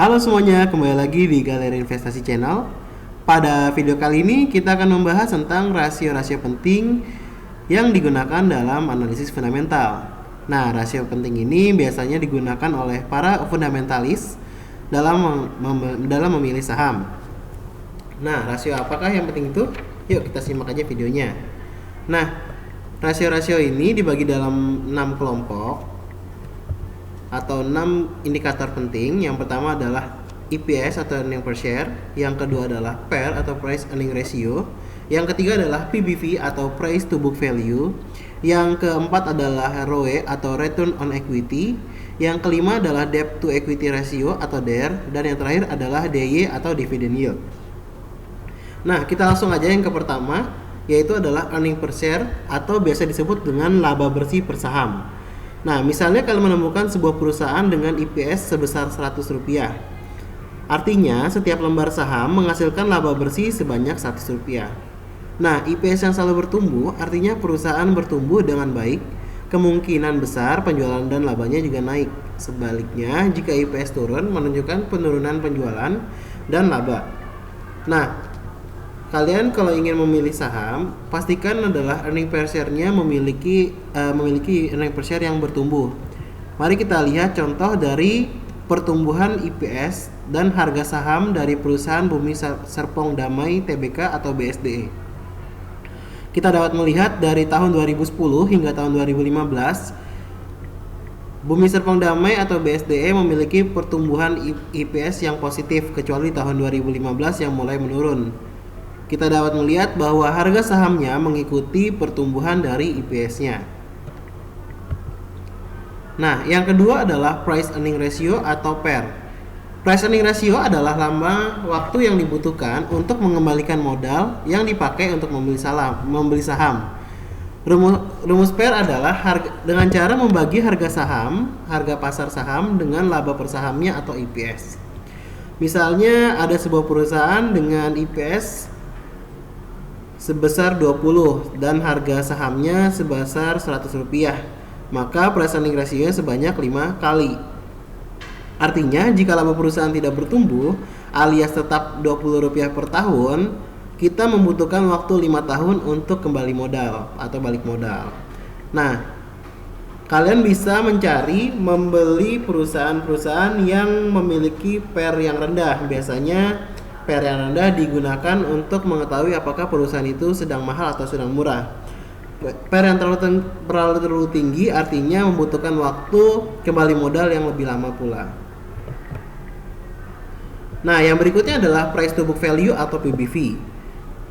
Halo semuanya, kembali lagi di Galeri Investasi Channel. Pada video kali ini kita akan membahas tentang rasio-rasio penting yang digunakan dalam analisis fundamental. Nah, rasio penting ini biasanya digunakan oleh para fundamentalis dalam memilih saham. Nah, rasio apakah yang penting itu? Yuk kita simak aja videonya. Nah, rasio-rasio ini dibagi dalam 6 kelompok atau 6 indikator penting. Yang pertama adalah EPS atau earning per share, yang kedua adalah PER atau price earning ratio, yang ketiga adalah PBV atau price to book value, yang keempat adalah ROE atau return on equity, yang kelima adalah debt to equity ratio atau DER, dan yang terakhir adalah DY atau dividend yield. Nah, kita langsung aja yang ke pertama, yaitu adalah earning per share atau biasa disebut dengan laba bersih per saham. Nah, misalnya kalian menemukan sebuah perusahaan dengan EPS sebesar Rp100. Artinya, setiap lembar saham menghasilkan laba bersih sebanyak Rp100. Nah, EPS yang selalu bertumbuh artinya perusahaan bertumbuh dengan baik. Kemungkinan besar penjualan dan labanya juga naik. Sebaliknya, jika EPS turun menunjukkan penurunan penjualan dan laba. Nah, kalian kalau ingin memilih saham, pastikan adalah earning per share-nya memiliki earning per share yang bertumbuh. Mari kita lihat contoh dari pertumbuhan EPS dan harga saham dari perusahaan Bumi Serpong Damai Tbk atau BSDE. Kita dapat melihat dari tahun 2010 hingga tahun 2015, Bumi Serpong Damai atau BSDE memiliki pertumbuhan EPS yang positif, kecuali tahun 2015 yang mulai menurun. Kita dapat melihat bahwa harga sahamnya mengikuti pertumbuhan dari EPS-nya. Nah, yang kedua adalah price earning ratio atau PER. Price earning ratio adalah lama waktu yang dibutuhkan untuk mengembalikan modal yang dipakai untuk membeli saham. Rumus PER adalah dengan cara membagi harga pasar saham dengan laba per sahamnya atau EPS. Misalnya ada sebuah perusahaan dengan EPS sebesar 20 dan harga sahamnya sebesar Rp100, maka price earning ratio-nya sebanyak 5 kali. Artinya, jika laba perusahaan tidak bertumbuh alias tetap Rp20 per tahun, kita membutuhkan waktu 5 tahun untuk kembali modal atau balik modal. Nah, kalian bisa membeli perusahaan-perusahaan yang memiliki PER yang rendah. Biasanya PER yang rendah digunakan untuk mengetahui apakah perusahaan itu sedang mahal atau sedang murah. PER yang terlalu tinggi artinya membutuhkan waktu kembali modal yang lebih lama pula. Nah, yang berikutnya adalah price to book value atau PBV.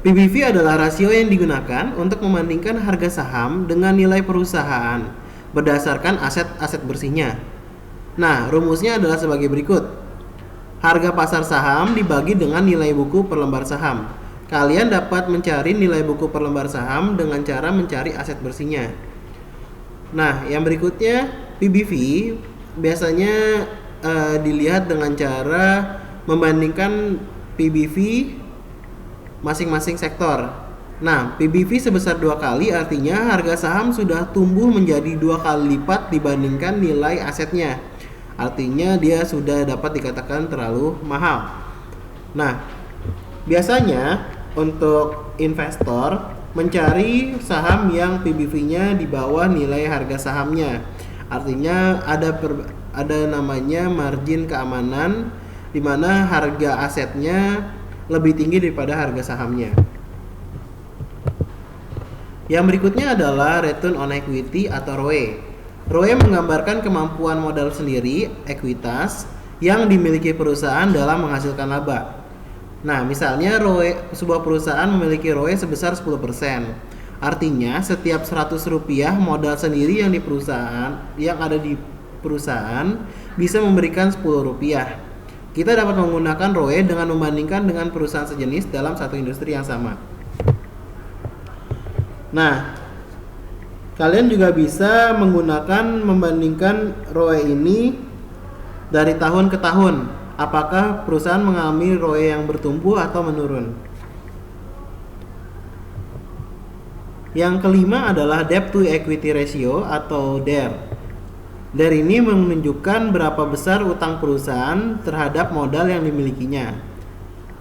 PBV adalah rasio yang digunakan untuk membandingkan harga saham dengan nilai perusahaan berdasarkan aset-aset bersihnya. Nah, rumusnya adalah sebagai berikut. Harga pasar saham dibagi dengan nilai buku per lembar saham. Kalian dapat mencari nilai buku per lembar saham dengan cara mencari aset bersihnya. Nah, yang berikutnya PBV biasanya dilihat dengan cara membandingkan PBV masing-masing sektor. Nah, PBV sebesar 2 kali artinya harga saham sudah tumbuh menjadi 2 kali lipat dibandingkan nilai asetnya. Artinya dia sudah dapat dikatakan terlalu mahal. Nah, biasanya untuk investor mencari saham yang PBV-nya di bawah nilai harga sahamnya. Artinya ada namanya margin keamanan, di mana harga asetnya lebih tinggi daripada harga sahamnya. Yang berikutnya adalah return on equity atau ROE. ROE menggambarkan kemampuan modal sendiri, ekuitas, yang dimiliki perusahaan dalam menghasilkan laba. Nah, misalnya sebuah perusahaan memiliki ROE sebesar 10%. Artinya, setiap Rp100 modal sendiri yang ada di perusahaan bisa memberikan Rp10. Kita dapat menggunakan ROE dengan membandingkan dengan perusahaan sejenis dalam satu industri yang sama. Nah, kalian juga bisa membandingkan ROE ini dari tahun ke tahun. Apakah perusahaan mengalami ROE yang bertumbuh atau menurun? Yang kelima adalah debt to equity ratio atau DER. Dari ini menunjukkan berapa besar utang perusahaan terhadap modal yang dimilikinya.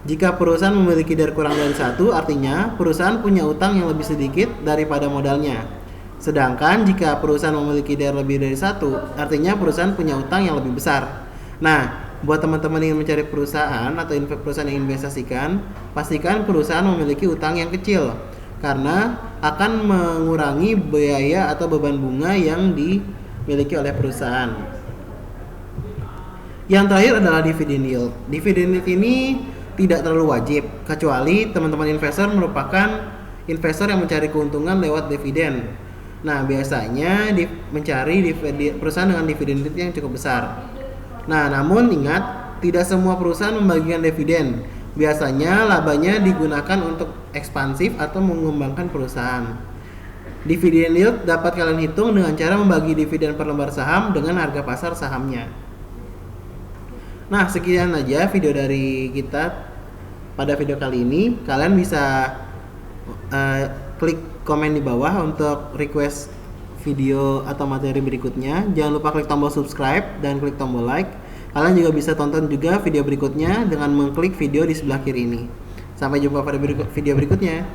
Jika perusahaan memiliki DER kurang dari 1, artinya perusahaan punya utang yang lebih sedikit daripada modalnya. Sedangkan jika perusahaan memiliki DER lebih dari 1, artinya perusahaan punya utang yang lebih besar. Nah, buat teman-teman yang mencari perusahaan atau perusahaan yang investasikan, pastikan perusahaan memiliki utang yang kecil karena akan mengurangi biaya atau beban bunga yang dimiliki oleh perusahaan. Yang terakhir adalah dividend yield. Dividend yield ini tidak terlalu wajib, kecuali teman-teman investor merupakan investor yang mencari keuntungan lewat dividen. Nah, biasanya mencari perusahaan dengan dividen yield yang cukup besar. Nah, namun ingat, tidak semua perusahaan membagikan dividen. Biasanya labanya digunakan untuk ekspansif atau mengembangkan perusahaan. Dividen yield dapat kalian hitung dengan cara membagi dividen per lembar saham dengan harga pasar sahamnya. Nah, sekian aja video dari kita pada video kali ini. Kalian bisa klik komen di bawah untuk request video atau materi berikutnya. Jangan lupa klik tombol subscribe dan klik tombol like. Kalian juga bisa tonton juga video berikutnya dengan mengklik video di sebelah kiri ini. Sampai jumpa pada video berikutnya.